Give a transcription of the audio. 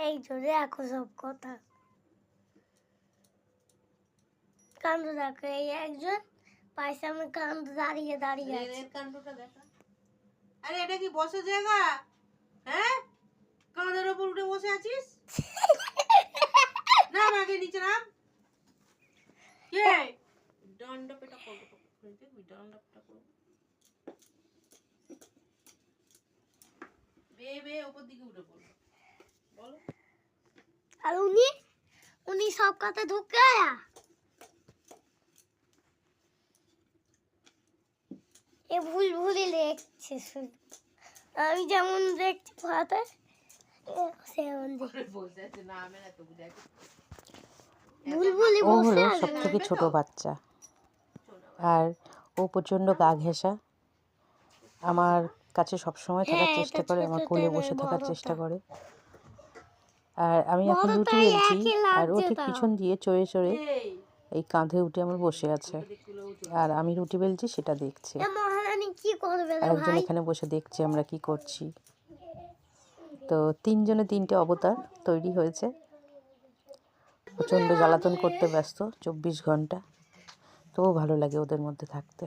এই তো দেখো সব কথা কাণ্ড দেখো, এই একজন পায়ের সামনে কাণ্ড দাঁড়িয়ে দাঁড়িয়ে আছে। কাণ্ডটা দেখা। আরে এটা কি বসার জায়গা? হ্যাঁ, কাঁধের ওপর উঠে বসে আছিস? নাম আগে নিচে নাম। কে ডান্ডা পেটা করবো, দেখবি ডান্ডা পেটা করবো। বে উপর দিকে উঠে পড়লো, বলো। আর উনি সব কথা ঢুকে আয়া এ ভুল ভুলই দেখছে শুধু। আমি যেমন দেখছি ভাতে সেমন দেখি। বসে আছে না, আমি না তবু দেখ। ভুল ভুলই ও বসে হলো আছে। সব থেকে ছোট বাচ্চা, আর ও প্রচণ্ড গা ঘেঁষা। আমার কাছে সবসময় থাকার হ্যাঁ, চেষ্টা এটা করে, ছোট আমার কোলে তাই বসে থাকার বড়টা। চেষ্টা করে। আর আমি এখন রুটি বড়টাই বেলছি, একই আর ও লাগছে ঠিক তাও। পিছন দিয়ে চড়ে চড়ে এই এই কাঁধে উঠে আমার বসে আছে, আর আমি রুটি বেলছি সেটা দেখছে। এ মহারানী কি করবে রে আরেকজন ভাই? এখানে বসে দেখছে আমরা কি করছি। তো তিনজনে তিনটে অবতার তৈরি হয়েছে, প্রচণ্ড জ্বালাতন করতে ব্যস্ত 24 ঘন্টা। তবুও ভালো লাগে ওদের মধ্যে থাকতে।